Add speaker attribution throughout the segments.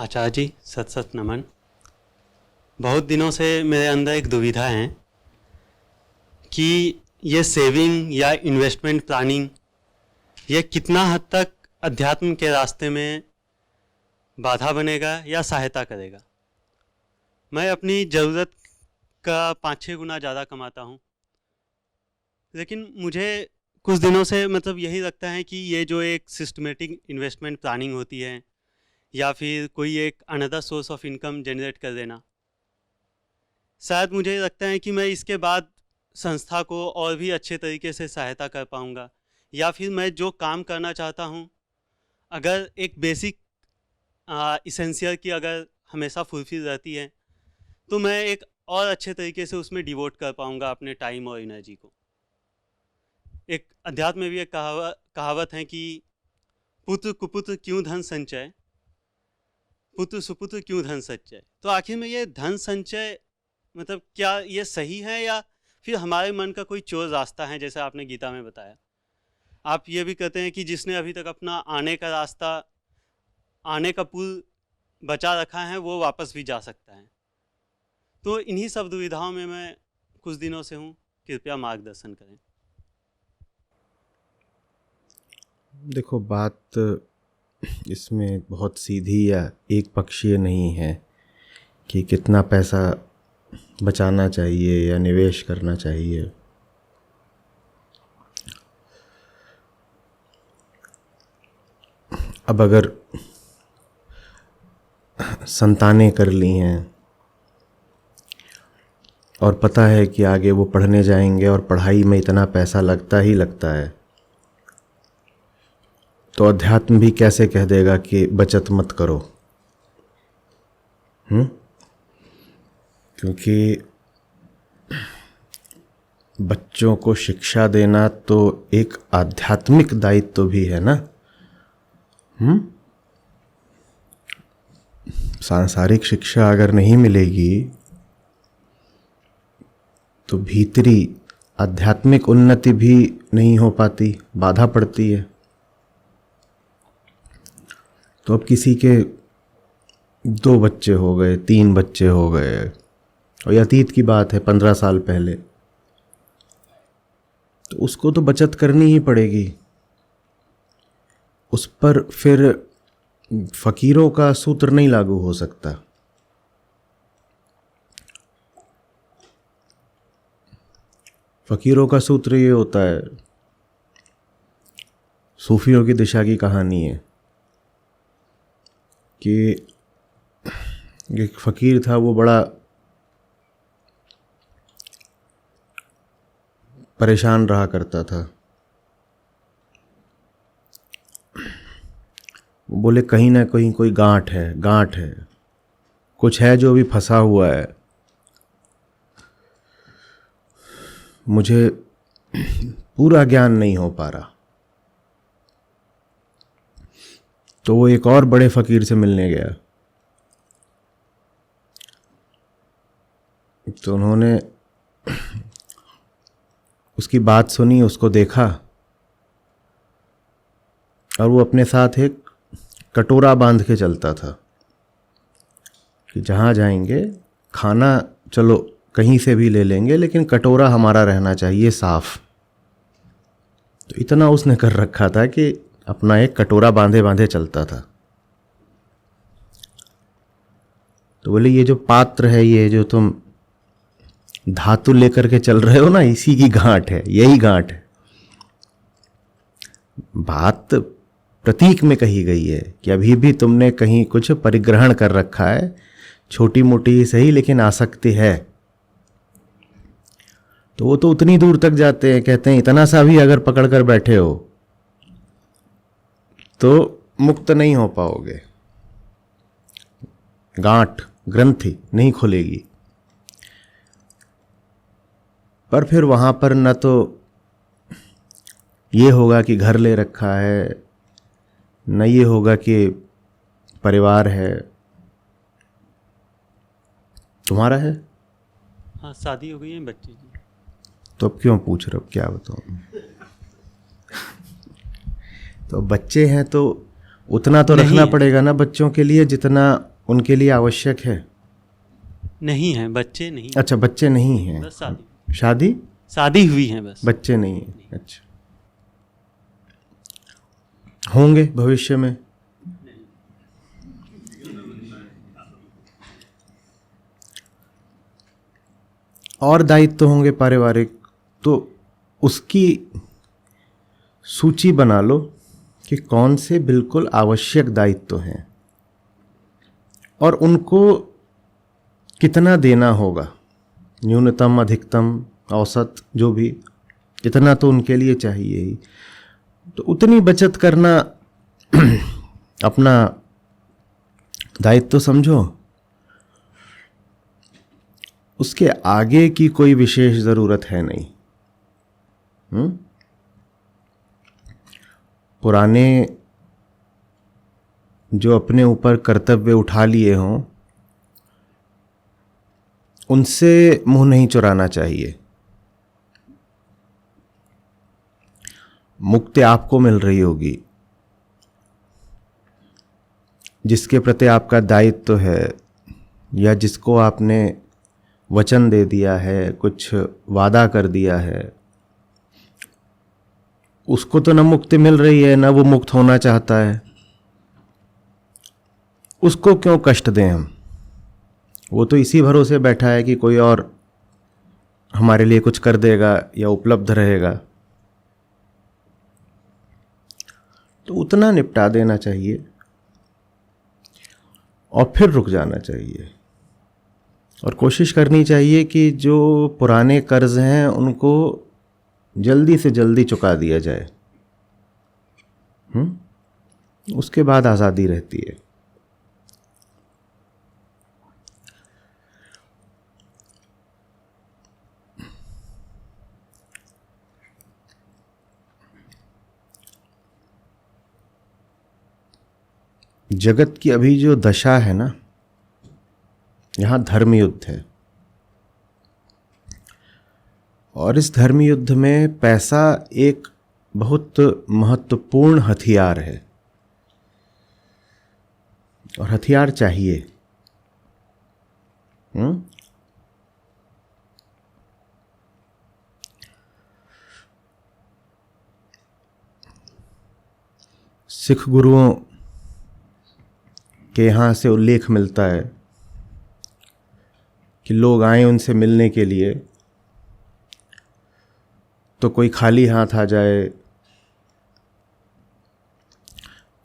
Speaker 1: आचार्य जी सत सत नमन। बहुत दिनों से मेरे अंदर एक दुविधा है कि ये सेविंग या इन्वेस्टमेंट प्लानिंग ये कितना हद तक अध्यात्म के रास्ते में बाधा बनेगा या सहायता करेगा। मैं अपनी ज़रूरत का 5-6 गुना ज़्यादा कमाता हूँ, लेकिन मुझे कुछ दिनों से यही लगता है कि ये जो एक सिस्टमेटिक इन्वेस्टमेंट प्लानिंग होती है या फिर कोई एक another source of income generate कर देना, शायद मुझे लगता है कि मैं इसके बाद संस्था को और भी अच्छे तरीके से सहायता कर पाऊँगा, या फिर मैं जो काम करना चाहता हूँ अगर एक बेसिक इसेंशियल की अगर हमेशा फुलफिल रहती है तो मैं एक और अच्छे तरीके से उसमें डिवोट कर पाऊँगा अपने टाइम और एनर्जी को। एक अध्यात्म में भी एक कहावत है कि पुत्र कुपुत्र क्यों धन संचय, पुत्र सुपुत्र क्यों धन संचय। तो आखिर में ये धन संचय क्या ये सही है या फिर हमारे मन का कोई चोर रास्ता है, जैसे आपने गीता में बताया। आप ये भी कहते हैं कि जिसने अभी तक अपना आने का रास्ता, आने का पुल बचा रखा है वो वापस भी जा सकता है। तो इन्हीं सब दुविधाओं में मैं कुछ दिनों से हूँ, कृपया मार्गदर्शन करें।
Speaker 2: देखो, बात इसमें बहुत सीधी या एक पक्षीय नहीं है कि कितना पैसा बचाना चाहिए या निवेश करना चाहिए। अब अगर संतानें कर ली हैं और पता है कि आगे वो पढ़ने जाएंगे और पढ़ाई में इतना पैसा लगता ही लगता है, तो अध्यात्म भी कैसे कह देगा कि बचत मत करो। क्योंकि बच्चों को शिक्षा देना तो एक आध्यात्मिक दायित्व भी है ना। सांसारिक शिक्षा अगर नहीं मिलेगी तो भीतरी आध्यात्मिक उन्नति भी नहीं हो पाती, बाधा पड़ती है। तो अब किसी के 2 बच्चे हो गए, 3 बच्चे हो गए, और ये अतीत की बात है, 15 साल पहले, तो उसको तो बचत करनी ही पड़ेगी। उस पर फिर फकीरों का सूत्र नहीं लागू हो सकता। फकीरों का सूत्र ये होता है, सूफियों की दिशा की कहानी है कि एक फकीर था, वो बड़ा परेशान रहा करता था। वो बोले कहीं ना कहीं कोई गांठ है, कुछ है जो भी फंसा हुआ है, मुझे पूरा ज्ञान नहीं हो पा रहा। तो वो एक और बड़े फकीर से मिलने गया। तो उन्होंने उसकी बात सुनी, उसको देखा, और वो अपने साथ एक कटोरा बांध के चलता था कि जहाँ जाएंगे खाना चलो कहीं से भी ले लेंगे, लेकिन कटोरा हमारा रहना चाहिए साफ। तो इतना उसने कर रखा था कि अपना एक कटोरा बांधे बांधे चलता था। तो बोले ये जो पात्र है, ये जो तुम धातु लेकर के चल रहे हो ना, इसी की गांठ है, यही गांठ है। बात प्रतीक में कही गई है कि अभी भी तुमने कहीं कुछ परिग्रहण कर रखा है, छोटी मोटी ही सही, लेकिन आसक्ति है। तो वो तो उतनी दूर तक जाते हैं, कहते हैं इतना सा भी अगर पकड़ कर बैठे हो तो मुक्त नहीं हो पाओगे, गांठ ग्रंथि नहीं खुलेगी। पर फिर वहां पर न तो ये होगा कि घर ले रखा है, न ये होगा कि परिवार है। तुम्हारा है?
Speaker 1: हाँ, शादी हो गई है, बच्चे जी।
Speaker 2: तो अब क्यों पूछ रहे हो, क्या बताऊं? तो बच्चे हैं तो उतना तो रखना पड़ेगा ना बच्चों के लिए, जितना उनके लिए आवश्यक है?
Speaker 1: नहीं है, बच्चे नहीं।
Speaker 2: अच्छा, बच्चे नहीं हैं।
Speaker 1: बस शादी
Speaker 2: शादी
Speaker 1: शादी हुई है बस।
Speaker 2: बच्चे नहीं हैं। अच्छा, होंगे भविष्य में। और दायित्व तो होंगे पारिवारिक, तो उसकी सूची बना लो कि कौन से बिल्कुल आवश्यक दायित्व हैं और उनको कितना देना होगा, न्यूनतम, अधिकतम, औसत, जो भी, कितना तो उनके लिए चाहिए ही। तो उतनी बचत करना अपना दायित्व समझो। उसके आगे की कोई विशेष ज़रूरत है नहीं। पुराने जो अपने ऊपर कर्तव्य उठा लिए हों, उनसे मुंह नहीं चुराना चाहिए। मुक्ति आपको मिल रही होगी, जिसके प्रति आपका दायित्व है या जिसको आपने वचन दे दिया है, कुछ वादा कर दिया है, उसको तो न मुक्ति मिल रही है, न वो मुक्त होना चाहता है। उसको क्यों कष्ट दें हम? वो तो इसी भरोसे बैठा है कि कोई और हमारे लिए कुछ कर देगा या उपलब्ध रहेगा। तो उतना निपटा देना चाहिए और फिर रुक जाना चाहिए। और कोशिश करनी चाहिए कि जो पुराने कर्ज हैं उनको जल्दी से जल्दी चुका दिया जाए। उसके बाद आज़ादी रहती है। जगत की अभी जो दशा है ना, यहाँ धर्म युद्ध है और इस धर्म युद्ध में पैसा एक बहुत महत्वपूर्ण हथियार है और हथियार चाहिए। सिख गुरुओं के यहाँ से उल्लेख मिलता है कि लोग आए उनसे मिलने के लिए, तो कोई खाली हाथ आ जाए,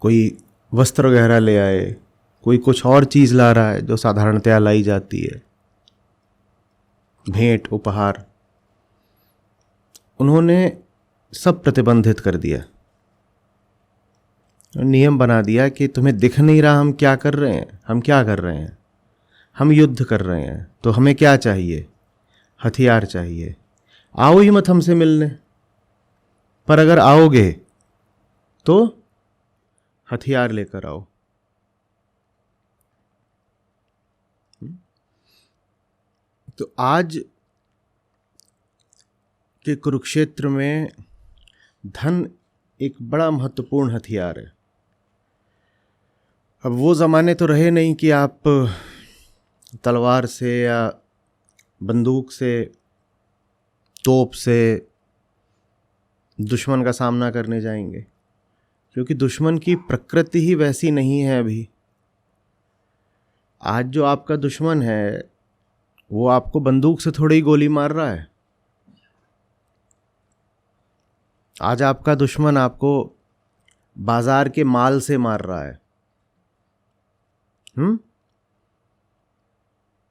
Speaker 2: कोई वस्त्र वगैरह ले आए, कोई कुछ और चीज़ ला रहा है जो साधारणतया लाई जाती है, भेंट, उपहार। उन्होंने सब प्रतिबंधित कर दिया, नियम बना दिया कि तुम्हें दिख नहीं रहा हम क्या कर रहे हैं? हम क्या कर रहे हैं? हम युद्ध कर रहे हैं। तो हमें क्या चाहिए? हथियार चाहिए। आओ ही मत हमसे मिलने, पर अगर आओगे तो हथियार लेकर आओ। तो आज के कुरुक्षेत्र में धन एक बड़ा महत्वपूर्ण हथियार है। अब वो ज़माने तो रहे नहीं कि आप तलवार से या बंदूक से, तोप से दुश्मन का सामना करने जाएंगे, क्योंकि दुश्मन की प्रकृति ही वैसी नहीं है अभी। आज जो आपका दुश्मन है वो आपको बंदूक से थोड़ी गोली मार रहा है। आज आपका दुश्मन आपको बाजार के माल से मार रहा है।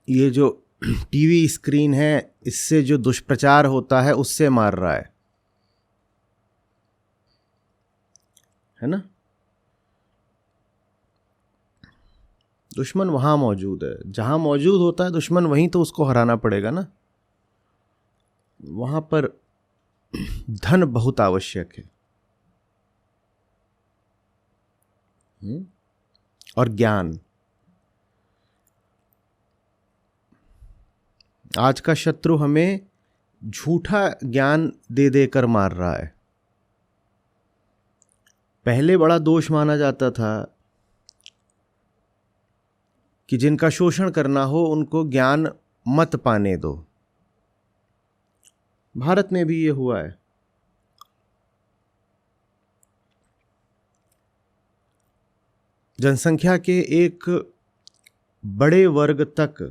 Speaker 2: ये जो टीवी स्क्रीन है, इससे जो दुष्प्रचार होता है उससे मार रहा है ना? दुश्मन वहां मौजूद है। जहां मौजूद होता है दुश्मन, वहीं तो उसको हराना पड़ेगा ना। वहां पर धन बहुत आवश्यक है और ज्ञान। आज का शत्रु हमें झूठा ज्ञान दे देकर मार रहा है। पहले बड़ा दोष माना जाता था कि जिनका शोषण करना हो उनको ज्ञान मत पाने दो। भारत में भी ये हुआ है। जनसंख्या के एक बड़े वर्ग तक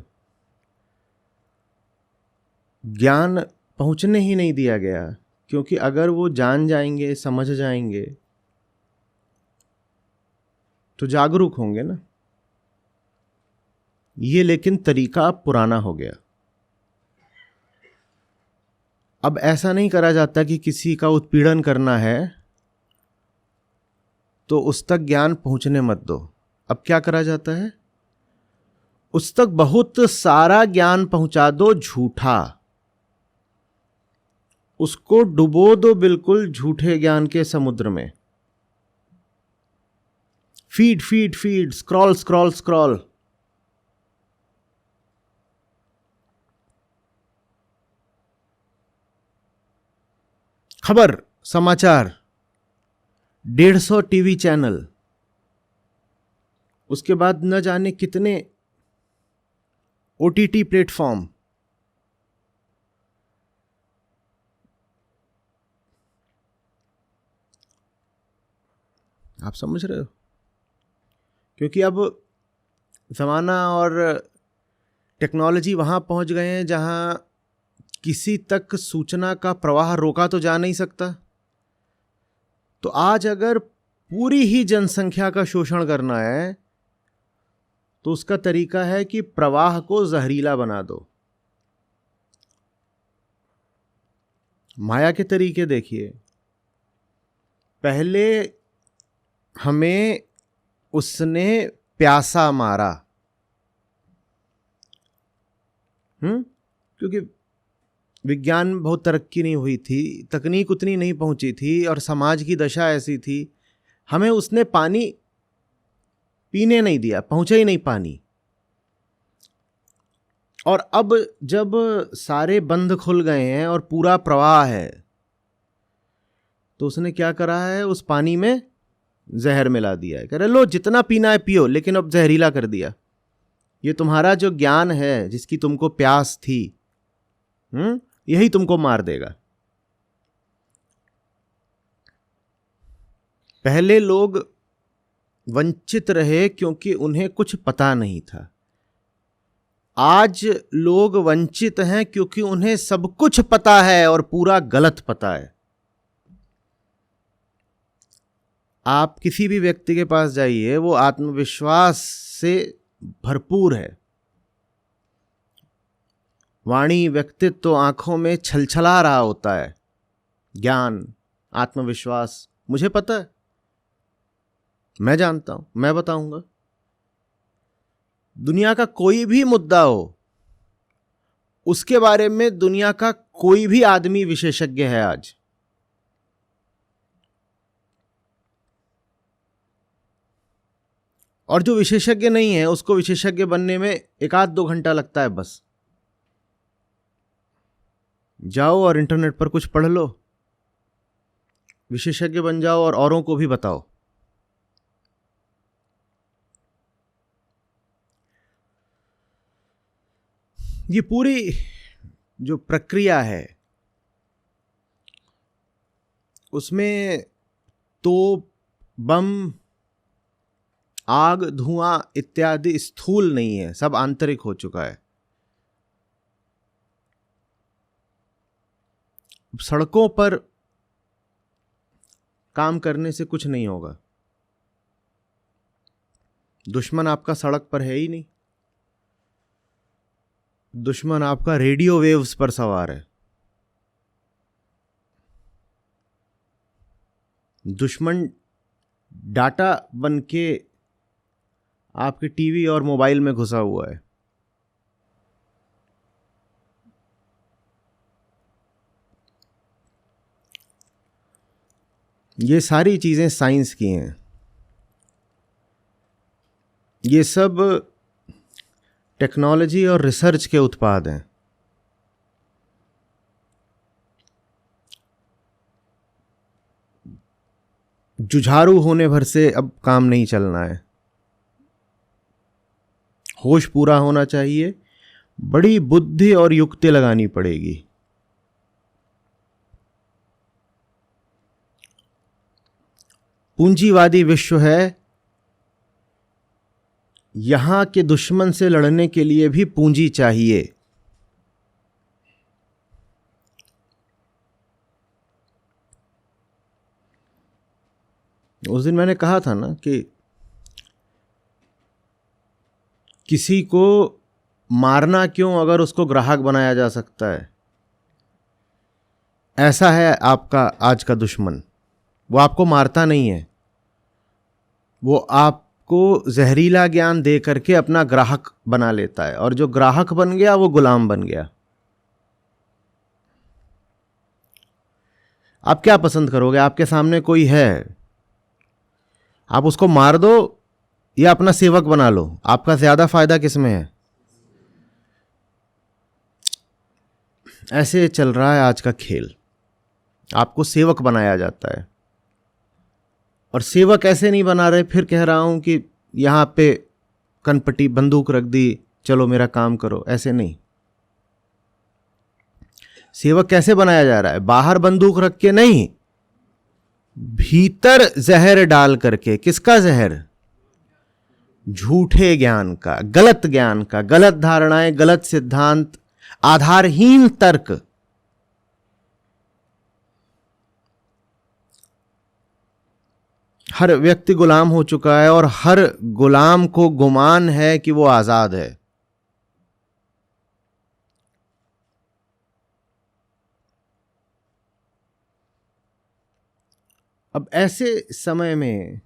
Speaker 2: ज्ञान पहुंचने ही नहीं दिया गया, क्योंकि अगर वो जान जाएंगे, समझ जाएंगे तो जागरूक होंगे ना। ये लेकिन तरीका अब पुराना हो गया। अब ऐसा नहीं करा जाता कि किसी का उत्पीड़न करना है तो उस तक ज्ञान पहुंचने मत दो। अब क्या करा जाता है? उस तक बहुत सारा ज्ञान पहुंचा दो झूठा, उसको डुबो दो बिल्कुल झूठे ज्ञान के समुद्र में। Feed feed feed, scroll scroll scroll. खबर, समाचार, 150 टीवी चैनल, उसके बाद न जाने कितने ओटीटी प्लेटफॉर्म। आप समझ रहे हो? क्योंकि अब ज़माना और टेक्नोलॉजी वहाँ पहुँच गए हैं जहाँ किसी तक सूचना का प्रवाह रोका तो जा नहीं सकता। तो आज अगर पूरी ही जनसंख्या का शोषण करना है तो उसका तरीका है कि प्रवाह को जहरीला बना दो। माया के तरीके देखिए। पहले हमें उसने प्यासा मारा, क्योंकि विज्ञान बहुत तरक्की नहीं हुई थी, तकनीक उतनी नहीं पहुंची थी और समाज की दशा ऐसी थी। हमें उसने पानी पीने नहीं दिया, पहुंचा ही नहीं पानी। और अब जब सारे बंध खुल गए हैं और पूरा प्रवाह है तो उसने क्या करा है? उस पानी में जहर मिला दिया है। कह रहे लो जितना पीना है पियो, लेकिन अब जहरीला कर दिया। ये तुम्हारा जो ज्ञान है, जिसकी तुमको प्यास थी, यही तुमको मार देगा। पहले लोग वंचित रहे क्योंकि उन्हें कुछ पता नहीं था। आज लोग वंचित हैं क्योंकि उन्हें सब कुछ पता है और पूरा गलत पता है। आप किसी भी व्यक्ति के पास जाइए, वो आत्मविश्वास से भरपूर है, वाणी व्यक्तित्व तो आंखों में छलछला रहा होता है। ज्ञान, आत्मविश्वास, मुझे पता है, मैं जानता हूं, मैं बताऊंगा। दुनिया का कोई भी मुद्दा हो, उसके बारे में दुनिया का कोई भी आदमी विशेषज्ञ है आज। और जो विशेषज्ञ नहीं है उसको विशेषज्ञ बनने में 1-2 घंटा लगता है बस। जाओ और इंटरनेट पर कुछ पढ़ लो, विशेषज्ञ बन जाओ और औरों को भी बताओ। ये पूरी जो प्रक्रिया है उसमें तोप, बम, आग, धुआं इत्यादि स्थूल नहीं है, सब आंतरिक हो चुका है। सड़कों पर काम करने से कुछ नहीं होगा। दुश्मन आपका सड़क पर है ही नहीं, दुश्मन आपका रेडियो वेव्स पर सवार है। दुश्मन डाटा बन के आपके टीवी और मोबाइल में घुसा हुआ है। ये सारी चीजें साइंस की हैं। ये सब टेक्नोलॉजी और रिसर्च के उत्पाद हैं। जुझारू होने भर से अब काम नहीं चलना है। होश पूरा होना चाहिए, बड़ी बुद्धि और युक्ति लगानी पड़ेगी। पूंजीवादी विश्व है, यहां के दुश्मन से लड़ने के लिए भी पूंजी चाहिए। उस दिन मैंने कहा था ना कि किसी को मारना क्यों अगर उसको ग्राहक बनाया जा सकता है। ऐसा है आपका आज का दुश्मन। वो आपको मारता नहीं है, वो आपको जहरीला ज्ञान दे करके अपना ग्राहक बना लेता है, और जो ग्राहक बन गया वो गुलाम बन गया। आप क्या पसंद करोगे? आपके सामने कोई है, आप उसको मार दो या अपना सेवक बना लो, आपका ज्यादा फायदा किसमें है? ऐसे चल रहा है आज का खेल। आपको सेवक बनाया जाता है, और सेवक ऐसे नहीं बना रहे, फिर कह रहा हूं कि यहां पे कनपटी बंदूक रख दी, चलो मेरा काम करो, ऐसे नहीं। सेवक कैसे बनाया जा रहा है? बाहर बंदूक रख के नहीं, भीतर जहर डाल करके। किसका जहर? झूठे ज्ञान का, गलत ज्ञान का, गलत धारणाएं, गलत सिद्धांत, आधारहीन तर्क। हर व्यक्ति गुलाम हो चुका है, और हर गुलाम को गुमान है कि वो आजाद है। अब ऐसे समय में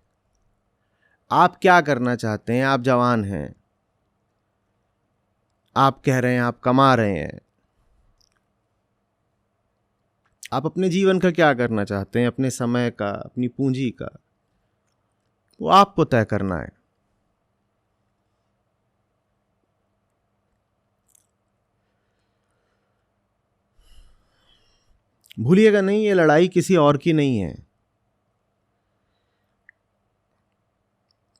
Speaker 2: आप क्या करना चाहते हैं? आप जवान हैं, आप कह रहे हैं आप कमा रहे हैं, आप अपने जीवन का क्या करना चाहते हैं? अपने समय का, अपनी पूंजी का, वो आपको तय करना है। भूलिएगा नहीं, ये लड़ाई किसी और की नहीं है।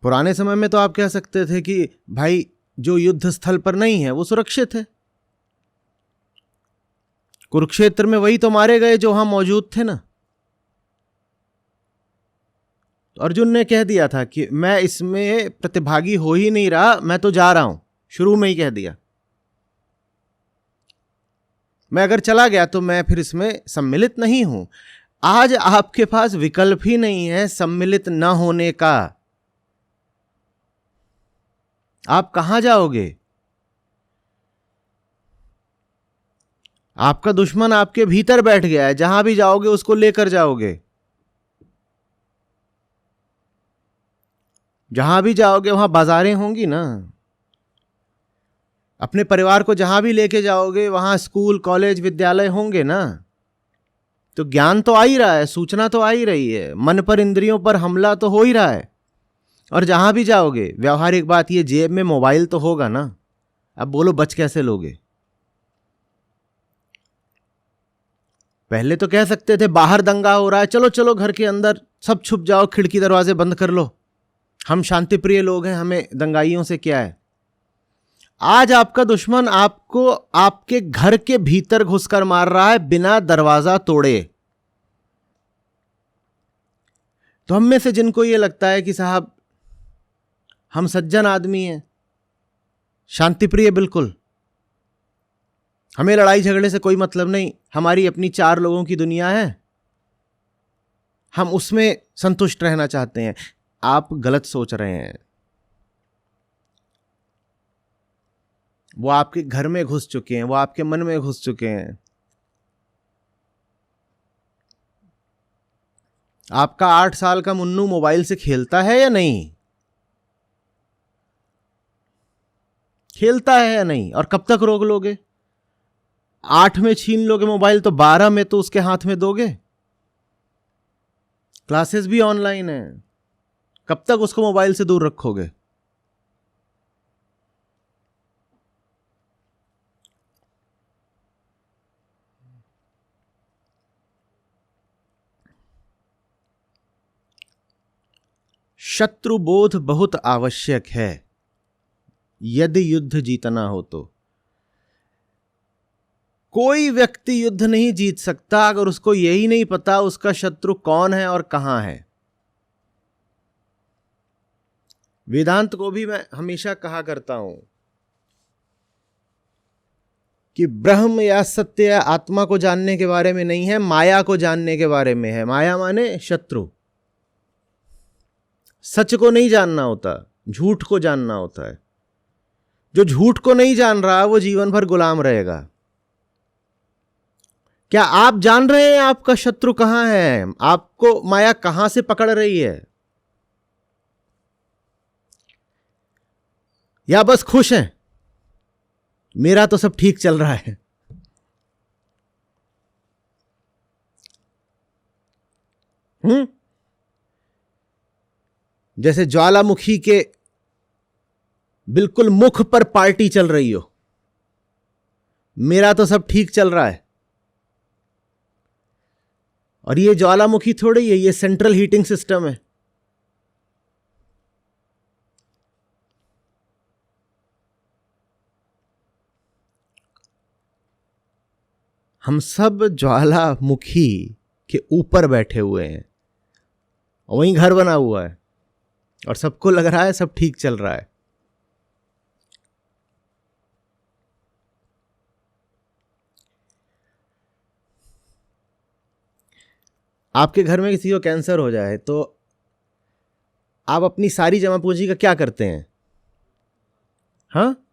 Speaker 2: पुराने समय में तो आप कह सकते थे कि भाई जो युद्ध स्थल पर नहीं है वो सुरक्षित है। कुरुक्षेत्र में वही तो मारे गए जो वहां मौजूद थे ना। अर्जुन ने कह दिया था कि मैं इसमें प्रतिभागी हो ही नहीं रहा, मैं तो जा रहा हूं। शुरू में ही कह दिया, मैं अगर चला गया तो मैं फिर इसमें सम्मिलित नहीं हूं। आज आपके पास विकल्प ही नहीं है सम्मिलित न होने का। आप कहां जाओगे? आपका दुश्मन आपके भीतर बैठ गया है, जहां भी जाओगे उसको लेकर जाओगे। जहां भी जाओगे वहां बाजारें होंगी ना। अपने परिवार को जहां भी लेके जाओगे वहां स्कूल, कॉलेज, विद्यालय होंगे ना। तो ज्ञान तो आ ही रहा है, सूचना तो आ ही रही है, मन पर, इंद्रियों पर हमला तो हो ही रहा है। और जहां भी जाओगे, व्यावहारिक बात ये, जेब में मोबाइल तो होगा ना। अब बोलो बच कैसे लोगे? पहले तो कह सकते थे बाहर दंगा हो रहा है, चलो चलो घर के अंदर सब छुप जाओ, खिड़की दरवाजे बंद कर लो, हम शांति प्रिय लोग हैं, हमें दंगाइयों से क्या है। आज आपका दुश्मन आपको आपके घर के भीतर घुसकर मार रहा है बिना दरवाजा तोड़े। तो हम में से जिनको यह लगता है कि साहब हम सज्जन आदमी हैं, शांति प्रिय, बिल्कुल हमें लड़ाई झगड़े से कोई मतलब नहीं, हमारी अपनी 4 लोगों की दुनिया है, हम उसमें संतुष्ट रहना चाहते हैं। आप गलत सोच रहे हैं। वो आपके घर में घुस चुके हैं, वो आपके मन में घुस चुके हैं। आपका 8 साल का मुन्नू मोबाइल से खेलता है या नहीं? खेलता है या नहीं? और कब तक रोक लोगे? 8 में छीन लोगे मोबाइल तो 12 में तो उसके हाथ में दोगे। क्लासेस भी ऑनलाइन है, कब तक उसको मोबाइल से दूर रखोगे? शत्रुबोध बहुत आवश्यक है। यदि युद्ध जीतना हो तो। कोई व्यक्ति युद्ध नहीं जीत सकता अगर उसको यही नहीं पता उसका शत्रु कौन है और कहां है। वेदांत को भी मैं हमेशा कहा करता हूं कि ब्रह्म या सत्य या आत्मा को जानने के बारे में नहीं है, माया को जानने के बारे में है। माया माने शत्रु। सच को नहीं जानना होता, झूठ को जानना होता है। जो झूठ को नहीं जान रहा वो जीवन भर गुलाम रहेगा। क्या आप जान रहे हैं आपका शत्रु कहां है? आपको माया कहां से पकड़ रही है? या बस खुश हैं, मेरा तो सब ठीक चल रहा है? जैसे ज्वालामुखी के बिल्कुल मुख पर पार्टी चल रही हो, मेरा तो सब ठीक चल रहा है। और ये ज्वालामुखी थोड़ी है, ये सेंट्रल हीटिंग सिस्टम है। हम सब ज्वालामुखी के ऊपर बैठे हुए हैं, वहीं घर बना हुआ है और सबको लग रहा है सब ठीक चल रहा है। आपके घर में किसी को कैंसर हो जाए तो आप अपनी सारी जमा पूंजी का क्या करते हैं? हाँ,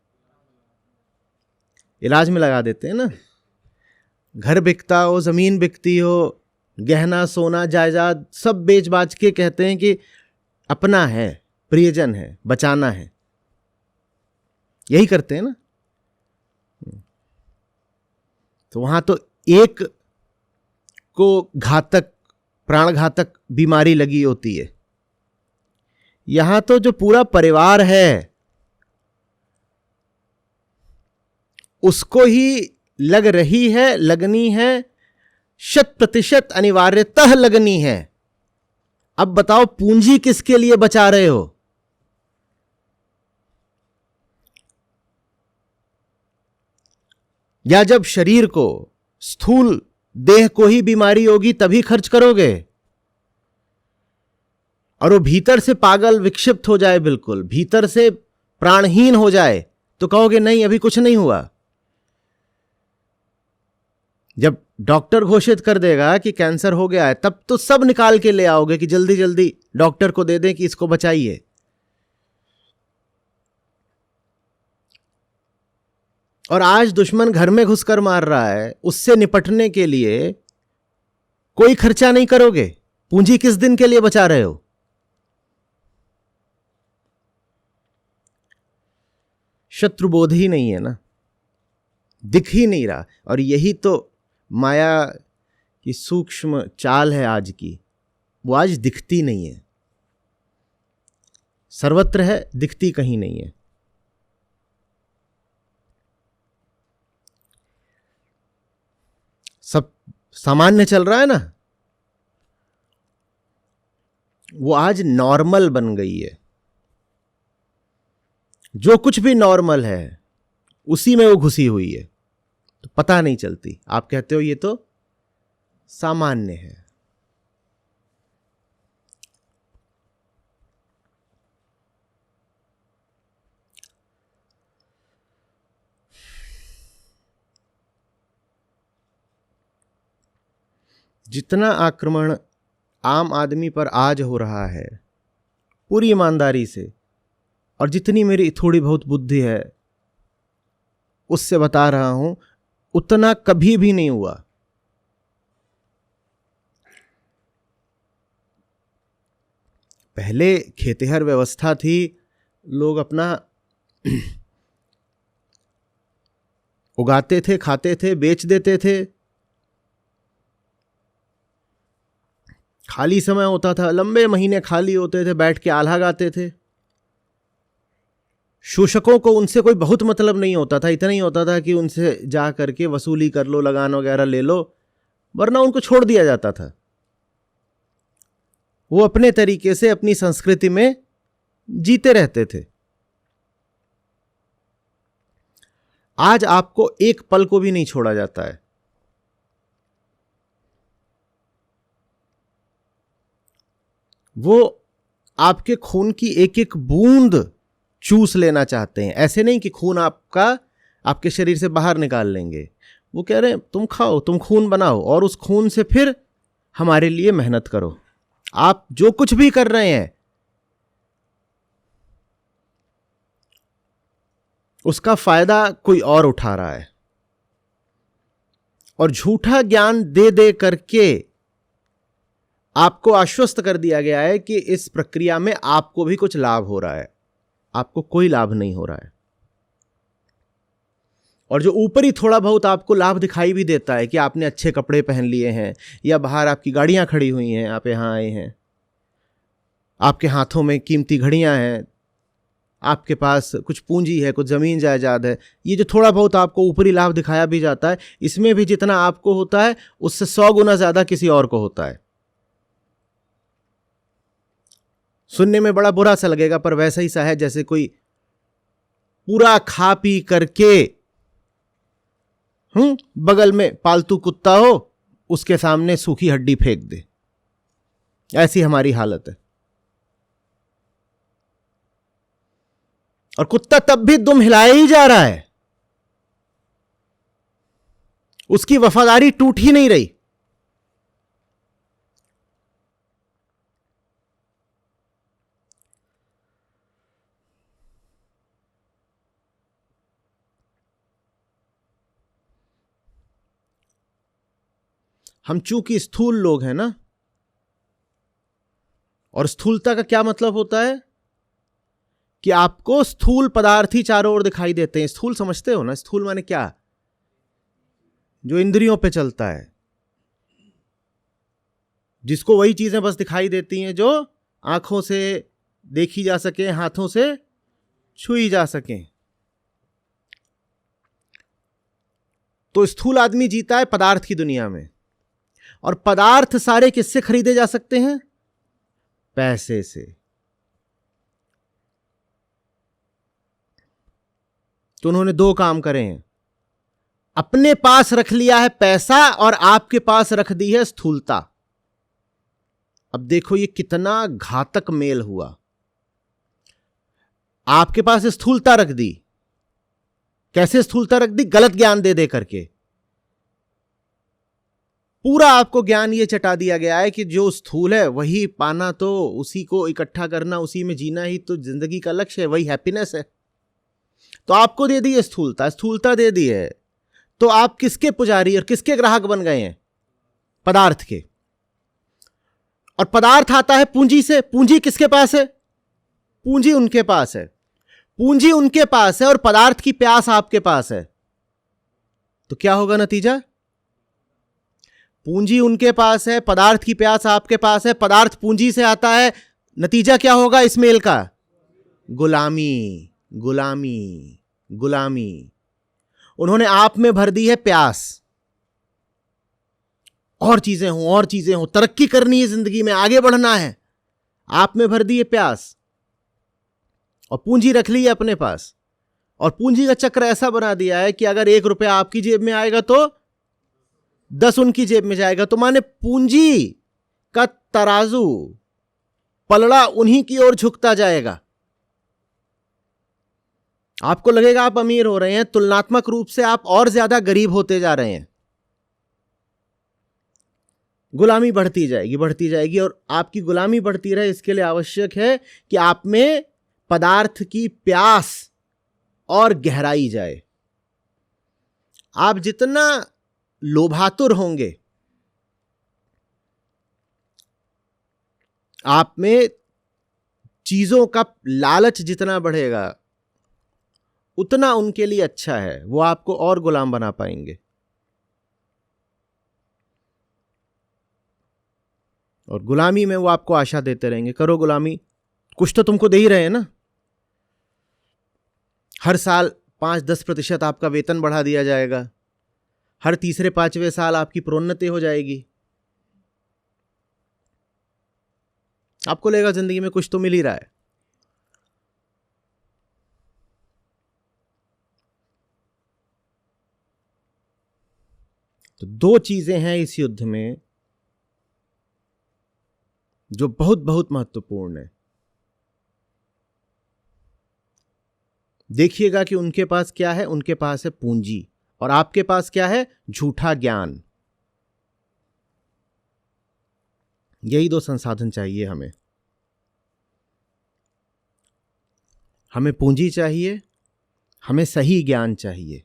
Speaker 2: इलाज में लगा देते हैं ना। घर बिकता हो, जमीन बिकती हो, गहना सोना जायदाद सब बेच बाच के कहते हैं कि अपना है, प्रियजन है, बचाना है। यही करते हैं ना। तो वहां तो एक को घातक, प्राणघातक बीमारी लगी होती है। यहां तो जो पूरा परिवार है उसको ही लग रही है, लगनी है, 100% अनिवार्यतः लगनी है। अब बताओ पूंजी किसके लिए बचा रहे हो? या जब शरीर को, स्थूल देह को ही बीमारी होगी तभी खर्च करोगे? और वो भीतर से पागल विक्षिप्त हो जाए, बिल्कुल भीतर से प्राणहीन हो जाए, तो कहोगे नहीं अभी कुछ नहीं हुआ। जब डॉक्टर घोषित कर देगा कि कैंसर हो गया है, तब तो सब निकाल के ले आओगे कि जल्दी जल्दी डॉक्टर को दे दें कि इसको बचाइए। और आज दुश्मन घर में घुसकर मार रहा है, उससे निपटने के लिए कोई खर्चा नहीं करोगे। पूंजी किस दिन के लिए बचा रहे हो? शत्रुबोध ही नहीं है ना, दिख ही नहीं रहा। और यही तो माया की सूक्ष्म चाल है आज की। वो आज दिखती नहीं है, सर्वत्र है, दिखती कहीं नहीं है। सब सामान्य चल रहा है ना, वो आज नॉर्मल बन गई है। जो कुछ भी नॉर्मल है उसी में वो घुसी हुई है, तो पता नहीं चलती। आप कहते हो ये तो सामान्य है। जितना आक्रमण आम आदमी पर आज हो रहा है पूरी ईमानदारी से, और जितनी मेरी थोड़ी बहुत बुद्धि है उससे बता रहा हूं, उतना कभी भी नहीं हुआ। पहले खेतिहर व्यवस्था थी, लोग अपना उगाते थे, खाते थे, बेच देते थे। खाली समय होता था, लंबे महीने खाली होते थे, बैठ के आल्हा गाते थे। शोषकों को उनसे कोई बहुत मतलब नहीं होता था, इतना ही होता था कि उनसे जा करके वसूली कर लो, लगान वगैरह ले लो, वरना उनको छोड़ दिया जाता था। वो अपने तरीके से अपनी संस्कृति में जीते रहते थे। आज आपको एक पल को भी नहीं छोड़ा जाता है। वो आपके खून की एक एक बूंद चूस लेना चाहते हैं। ऐसे नहीं कि खून आपके शरीर से बाहर निकाल लेंगे। वो कह रहे हैं तुम खाओ, तुम खून बनाओ और उस खून से फिर हमारे लिए मेहनत करो। आप जो कुछ भी कर रहे हैं उसका फायदा कोई और उठा रहा है, और झूठा ज्ञान दे दे करके आपको आश्वस्त कर दिया गया है कि इस प्रक्रिया में आपको भी कुछ लाभ हो रहा है। आपको कोई लाभ नहीं हो रहा है। और जो ऊपरी थोड़ा बहुत आपको लाभ दिखाई भी देता है कि आपने अच्छे कपड़े पहन लिए हैं, या बाहर आपकी गाड़ियां खड़ी हुई हैं, आप यहां आए हैं, आपके हाथों में कीमती घड़ियां हैं, आपके पास कुछ पूंजी है, कुछ जमीन जायदाद है, ये जो थोड़ा बहुत आपको ऊपरी लाभ दिखाया भी जाता है, इसमें भी जितना आपको होता है उससे 100 गुना ज्यादा किसी और को होता है। सुनने में बड़ा बुरा सा लगेगा, पर वैसा ही सा है जैसे कोई पूरा खा पी करके बगल में पालतू कुत्ता हो, उसके सामने सूखी हड्डी फेंक दे। ऐसी हमारी हालत है। और कुत्ता तब भी दुम हिलाया ही जा रहा है, उसकी वफादारी टूट ही नहीं रही। हम चूंकि स्थूल लोग हैं ना, और स्थूलता का क्या मतलब होता है कि आपको स्थूल पदार्थ ही चारों ओर दिखाई देते हैं। स्थूल समझते हो ना? स्थूल माने क्या? जो इंद्रियों पे चलता है, जिसको वही चीजें बस दिखाई देती हैं जो आंखों से देखी जा सके, हाथों से छुई जा सके। तो स्थूल आदमी जीता है पदार्थ की दुनिया में। और पदार्थ सारे किससे खरीदे जा सकते हैं? पैसे से। तो उन्होंने दो काम करे हैं। अपने पास रख लिया है पैसा और आपके पास रख दी है स्थूलता। अब देखो ये कितना घातक मेल हुआ। आपके पास स्थूलता रख दी। कैसे स्थूलता रख दी? गलत ज्ञान दे दे करके। पूरा आपको ज्ञान ये चटा दिया गया है कि जो स्थूल है वही पाना, तो उसी को इकट्ठा करना, उसी में जीना ही तो जिंदगी का लक्ष्य है, वही हैप्पीनेस है। तो आपको दे दी है स्थूलता, स्थूलता दे दी है, तो आप किसके पुजारी और किसके ग्राहक बन गए हैं? पदार्थ के। और पदार्थ आता है पूंजी से। पूंजी किसके पास है? पूंजी उनके पास है। पूंजी उनके पास है और पदार्थ की प्यास आपके पास है। तो क्या होगा नतीजा? पूंजी उनके पास है, पदार्थ की प्यास आपके पास है, पदार्थ पूंजी से आता है। नतीजा क्या होगा इस मेल का? गुलामी, गुलामी, गुलामी। उन्होंने आप में भर दी है प्यास। और चीजें हों, और चीजें हों, तरक्की करनी है जिंदगी में, आगे बढ़ना है। आप में भर दी है प्यास और पूंजी रख ली है अपने पास। और पूंजी का चक्र ऐसा बना दिया है कि अगर 1 रुपया आपकी जेब में आएगा तो 10 उनकी जेब में जाएगा। तो माने पूंजी का तराजू, पलड़ा उन्हीं की ओर झुकता जाएगा। आपको लगेगा आप अमीर हो रहे हैं, तुलनात्मक रूप से आप और ज्यादा गरीब होते जा रहे हैं। गुलामी बढ़ती जाएगी, बढ़ती जाएगी। और आपकी गुलामी बढ़ती रहे इसके लिए आवश्यक है कि आप में पदार्थ की प्यास और गहराई जाए। आप जितना लोभातुर होंगे, आप में चीजों का लालच जितना बढ़ेगा, उतना उनके लिए अच्छा है। वो आपको और गुलाम बना पाएंगे। और गुलामी में वो आपको आशा देते रहेंगे, करो गुलामी, कुछ तो तुमको दे ही रहे हैं ना। हर साल 5-10% आपका वेतन बढ़ा दिया जाएगा। हर तीसरे 5वें साल आपकी प्रोन्नति हो जाएगी। आपको लगेगा जिंदगी में कुछ तो मिल ही रहा है। तो दो चीजें हैं इस युद्ध में जो बहुत बहुत महत्वपूर्ण है। देखिएगा कि उनके पास क्या है। उनके पास है पूंजी, और आपके पास क्या है? झूठा ज्ञान। यही दो संसाधन चाहिए हमें। हमें पूंजी चाहिए, हमें सही ज्ञान चाहिए।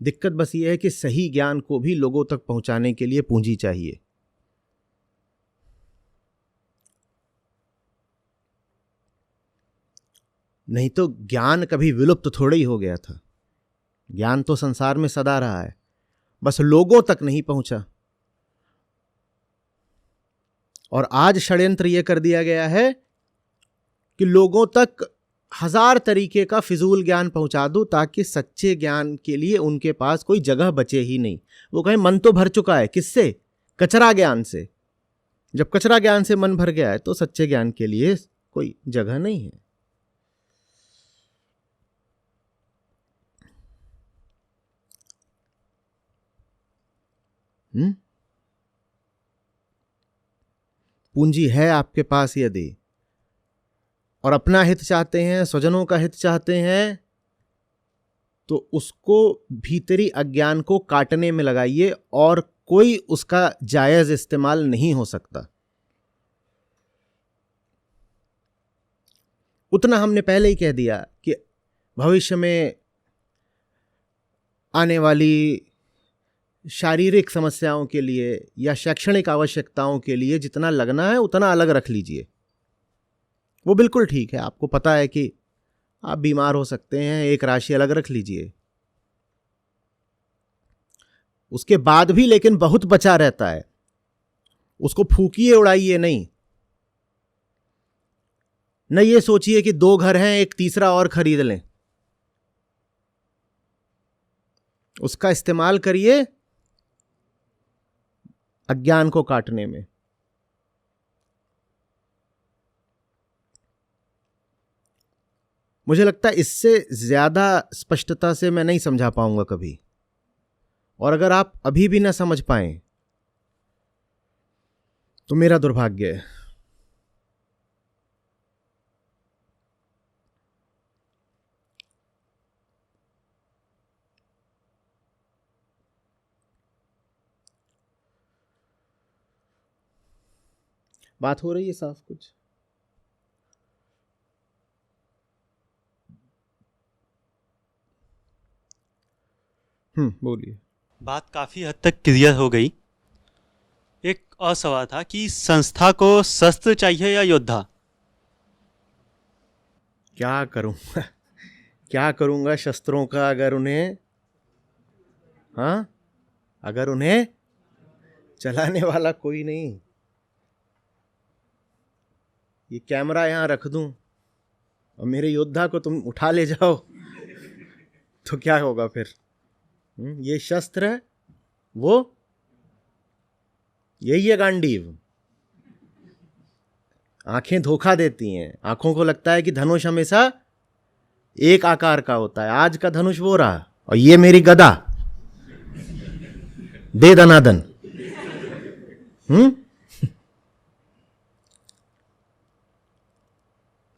Speaker 2: दिक्कत बस ये है कि सही ज्ञान को भी लोगों तक पहुंचाने के लिए पूंजी चाहिए। नहीं तो ज्ञान कभी विलुप्त थोड़ा ही हो गया था। ज्ञान तो संसार में सदा रहा है, बस लोगों तक नहीं पहुंचा। और आज षड्यंत्र यह कर दिया गया है कि लोगों तक 1000 तरीके का फिजूल ज्ञान पहुंचा दूं ताकि सच्चे ज्ञान के लिए उनके पास कोई जगह बचे ही नहीं। वो कहें मन तो भर चुका है, किससे? कचरा ज्ञान से। जब कचरा ज्ञान से मन भर गया है तो सच्चे ज्ञान के लिए कोई जगह नहीं है। पूंजी है आपके पास यदि, और अपना हित चाहते हैं, स्वजनों का हित चाहते हैं, तो उसको भीतरी अज्ञान को काटने में लगाइए और कोई उसका जायज इस्तेमाल नहीं हो सकता। उतना हमने पहले ही कह दिया कि भविष्य में आने वाली शारीरिक समस्याओं के लिए या शैक्षणिक आवश्यकताओं के लिए जितना लगना है उतना अलग रख लीजिए। वो बिल्कुल ठीक है। आपको पता है कि आप बीमार हो सकते हैं, एक राशि अलग रख लीजिए। उसके बाद भी लेकिन बहुत बचा रहता है, उसको फूकिए उड़ाइए नहीं। न ये सोचिए कि 2 घर हैं, एक तीसरा और खरीद लें। उसका इस्तेमाल करिए अज्ञान को काटने में। मुझे लगता है इससे ज्यादा स्पष्टता से मैं नहीं समझा पाऊंगा कभी, और अगर आप अभी भी ना समझ पाएं तो मेरा दुर्भाग्य है। बात हो रही है साफ कुछ? बोलिए।
Speaker 1: बात काफ़ी हद तक क्लियर हो गई। एक और सवाल था कि संस्था को शस्त्र चाहिए या योद्धा?
Speaker 2: क्या करूंगा क्या करूंगा शस्त्रों का, अगर उन्हें चलाने वाला कोई नहीं। ये कैमरा यहां रख दूं और मेरे योद्धा को तुम उठा ले जाओ तो क्या होगा फिर? ये शस्त्र है, वो यही है गांडीव। आंखें धोखा देती हैं। आंखों को लगता है कि धनुष हमेशा एक आकार का होता है। आज का धनुष वो रहा, और ये मेरी गदा। दे दनादन।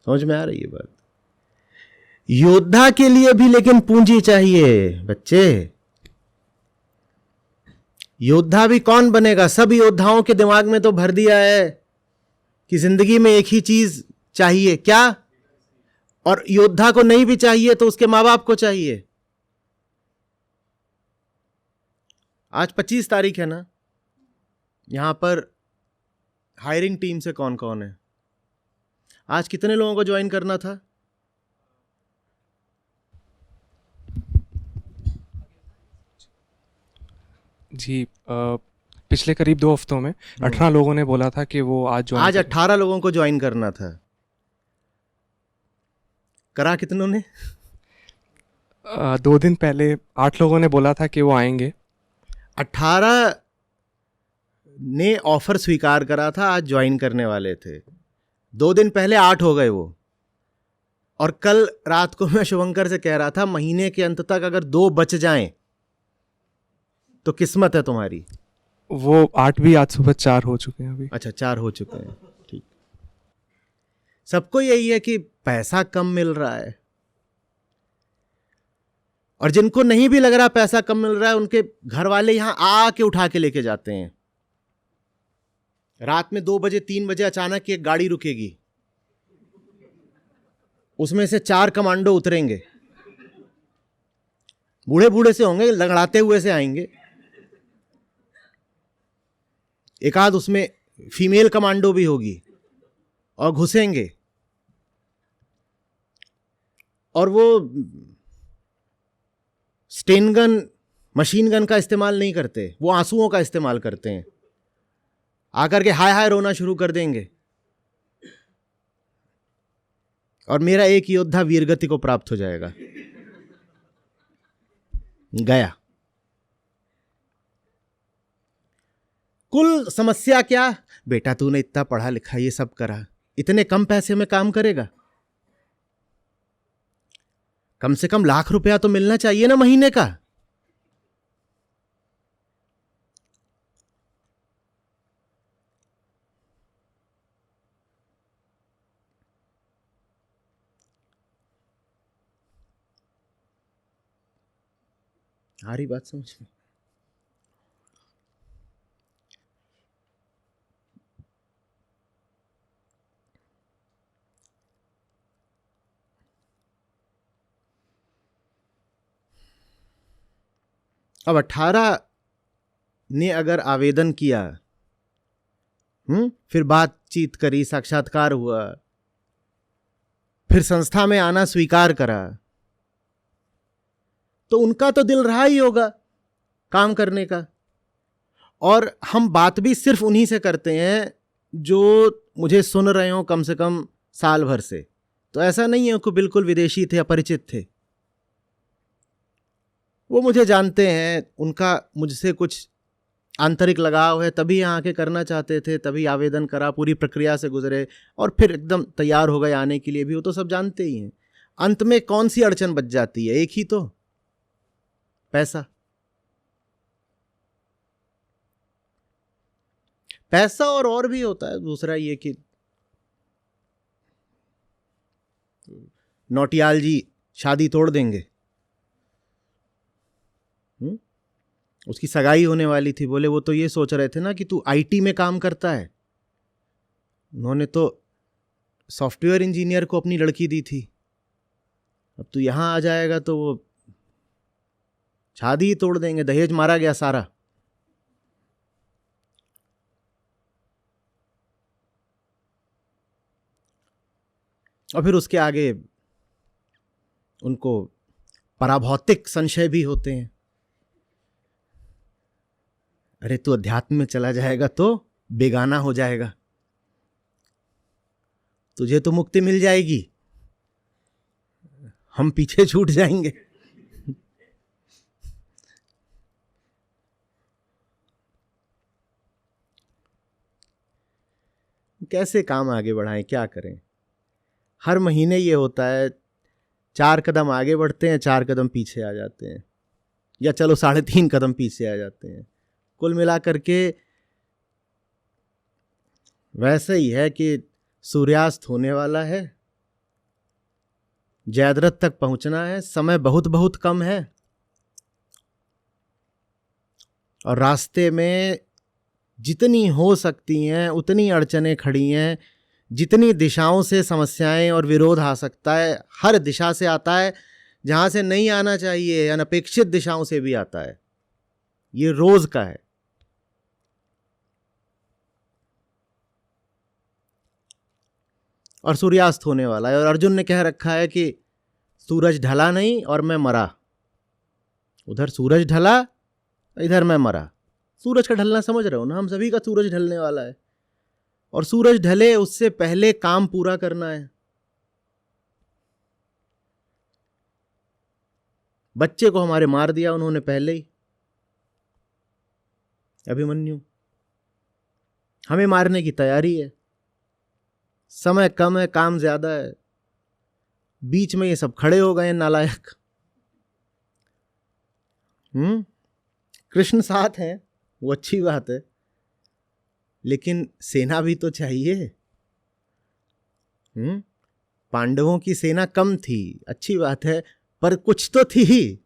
Speaker 2: समझ में आ रही है बात? योद्धा के लिए भी लेकिन पूंजी चाहिए बच्चे। योद्धा भी कौन बनेगा? सब योद्धाओं के दिमाग में तो भर दिया है कि जिंदगी में एक ही चीज चाहिए, क्या? और योद्धा को नहीं भी चाहिए तो उसके मां बाप को चाहिए। आज 25 तारीख है ना, यहां पर हायरिंग टीम से कौन कौन है? आज कितने लोगों को ज्वाइन करना था?
Speaker 3: जी पिछले करीब 2 हफ्तों में 18 लोगों ने बोला था कि वो आज
Speaker 2: 18 लोगों को ज्वाइन करना था। करा कितनों ने?
Speaker 3: 2 दिन पहले 8 लोगों ने बोला था कि वो आएंगे।
Speaker 2: 18 ने ऑफर स्वीकार करा था, आज ज्वाइन करने वाले थे। 2 दिन पहले 8 हो गए वो, और कल रात को मैं शुभंकर से कह रहा था, महीने के अंत तक अगर 2 बच जाएं तो किस्मत है तुम्हारी।
Speaker 3: वो 8 भी आज सुबह 4 हो चुके हैं अभी।
Speaker 2: अच्छा, 4 हो चुके हैं, ठीक। सबको यही है कि पैसा कम मिल रहा है, और जिनको नहीं भी लग रहा पैसा कम मिल रहा है, उनके घर वाले यहां आके उठा के लेके जाते हैं। रात में 2 बजे 3 बजे अचानक एक गाड़ी रुकेगी, उसमें से 4 कमांडो उतरेंगे, बूढ़े बूढ़े से होंगे, लंगड़ाते हुए से आएंगे। एक आध उसमें फीमेल कमांडो भी होगी, और घुसेंगे, और वो स्टेन गन, मशीन गन का इस्तेमाल नहीं करते, वो आंसुओं का इस्तेमाल करते हैं। आकर के हाय हाय रोना शुरू कर देंगे, और मेरा एक योद्धा वीरगति को प्राप्त हो जाएगा। गया। कुल समस्या क्या? बेटा तूने इतना पढ़ा लिखा, ये सब करा, इतने कम पैसे में काम करेगा? कम से कम ₹1,00,000 तो मिलना चाहिए ना महीने का। आ रही बात समझ में? अब 18 ने अगर आवेदन किया, फिर बातचीत करी, साक्षात्कार हुआ, फिर संस्था में आना स्वीकार करा, तो उनका तो दिल रहा ही होगा काम करने का। और हम बात भी सिर्फ उन्हीं से करते हैं जो मुझे सुन रहे हो कम से कम साल भर से। तो ऐसा नहीं है कि बिल्कुल विदेशी थे, अपरिचित थे। वो मुझे जानते हैं, उनका मुझसे कुछ आंतरिक लगाव है, तभी यहाँ आके करना चाहते थे, तभी आवेदन करा, पूरी प्रक्रिया से गुजरे, और फिर एकदम तैयार हो गए आने के लिए भी। वो तो सब जानते ही हैं। अंत में कौन सी अड़चन बच जाती है? एक ही तो, पैसा। पैसा और भी होता है दूसरा ये कि नौटियाल जी शादी तोड़ देंगे। उसकी सगाई होने वाली थी, बोले वो तो ये सोच रहे थे ना कि तू आईटी में काम करता है। उन्होंने तो सॉफ्टवेयर इंजीनियर को अपनी लड़की दी थी, अब तू यहां आ जाएगा तो वो शादी ही तोड़ देंगे। दहेज मारा गया सारा। और फिर उसके आगे उनको पराभौतिक संशय भी होते हैं। अरे तू अध्यात्म में चला जाएगा तो बेगाना हो जाएगा, तुझे तो मुक्ति मिल जाएगी, हम पीछे छूट जाएंगे। कैसे काम आगे बढ़ाएं, क्या करें? हर महीने ये होता है, 4 कदम आगे बढ़ते हैं, 4 कदम पीछे आ जाते हैं, या चलो 3.5 कदम पीछे आ जाते हैं। कुल मिलाकर के वैसे ही है कि सूर्यास्त होने वाला है, जयद्रथ तक पहुंचना है, समय बहुत बहुत कम है, और रास्ते में जितनी हो सकती हैं उतनी अड़चनें खड़ी हैं, जितनी दिशाओं से समस्याएं और विरोध आ सकता है, हर दिशा से आता है, जहां से नहीं आना चाहिए अनपेक्षित दिशाओं से भी आता है। ये रोज का है। और सूर्यास्त होने वाला है, और अर्जुन ने कह रखा है कि सूरज ढला नहीं और मैं मरा। उधर सूरज ढला, इधर मैं मरा। सूरज का ढलना समझ रहे हो ना? हम सभी का सूरज ढलने वाला है, और सूरज ढले उससे पहले काम पूरा करना है। बच्चे को हमारे मार दिया उन्होंने पहले ही, अभिमन्यु। हमें मारने की तैयारी है। समय कम है, काम ज्यादा है, बीच में ये सब खड़े हो गए नालायक। कृष्ण साथ हैं, वो अच्छी बात है, लेकिन सेना भी तो चाहिए। पांडवों की सेना कम थी, अच्छी बात है, पर कुछ तो थी।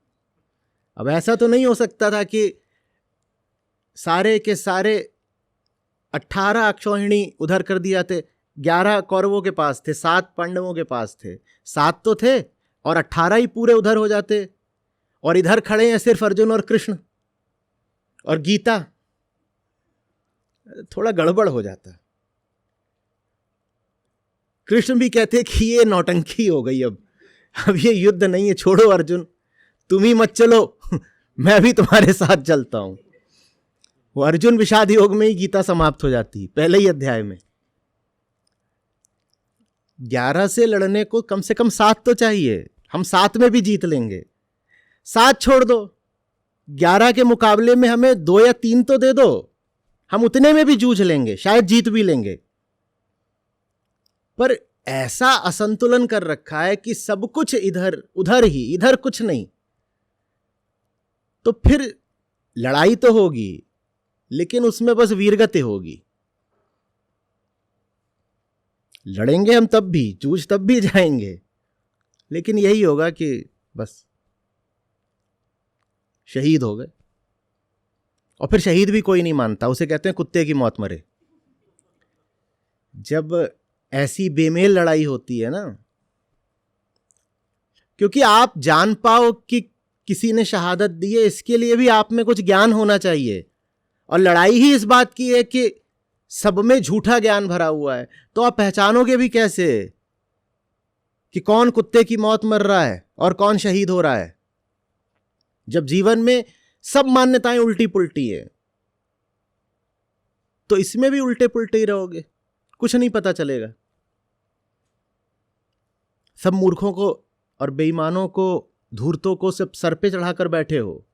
Speaker 2: अब ऐसा तो नहीं हो सकता था कि सारे के सारे 18 अक्षौहिणी उधर कर दिए जाते। 11 कौरवों के पास थे, 7 पांडवों के पास थे, 7 तो थे और 18 ही पूरे उधर हो जाते, और इधर खड़े हैं सिर्फ अर्जुन और कृष्ण और गीता। थोड़ा गड़बड़ हो जाता। कृष्ण भी कहते कि ये नौटंकी हो गई, अब ये युद्ध नहीं है, छोड़ो अर्जुन, तुम ही मत चलो, मैं भी तुम्हारे साथ चलता हूं। वो अर्जुन विषाद योग में ही गीता समाप्त हो जाती, पहले ही अध्याय में। 11 से लड़ने को कम से कम 7 तो चाहिए, हम 7 में भी जीत लेंगे। 7 छोड़ दो, 11 के मुकाबले में हमें 2 या 3 तो दे दो, हम उतने में भी जूझ लेंगे, शायद जीत भी लेंगे। पर ऐसा असंतुलन कर रखा है कि सब कुछ इधर उधर ही, इधर कुछ नहीं। तो फिर लड़ाई तो होगी, लेकिन उसमें बस वीरगति होगी। लड़ेंगे हम तब भी, जूझ तब भी जाएंगे, लेकिन यही होगा कि बस शहीद हो गए। और फिर शहीद भी कोई नहीं मानता, उसे कहते हैं कुत्ते की मौत मरे। जब ऐसी बेमेल लड़ाई होती है ना, क्योंकि आप जान पाओ कि किसी ने शहादत दी है, इसके लिए भी आप में कुछ ज्ञान होना चाहिए। और लड़ाई ही इस बात की है कि सब में झूठा ज्ञान भरा हुआ है, तो आप पहचानोगे भी कैसे कि कौन कुत्ते की मौत मर रहा है और कौन शहीद हो रहा है, जब जीवन में सब मान्यताएं उल्टी पुल्टी है। तो इसमें भी उल्टे पुल्टे ही रहोगे, कुछ नहीं पता चलेगा। सब मूर्खों को और बेईमानों को, धूर्तों को सब सर पे चढ़ाकर बैठे हो।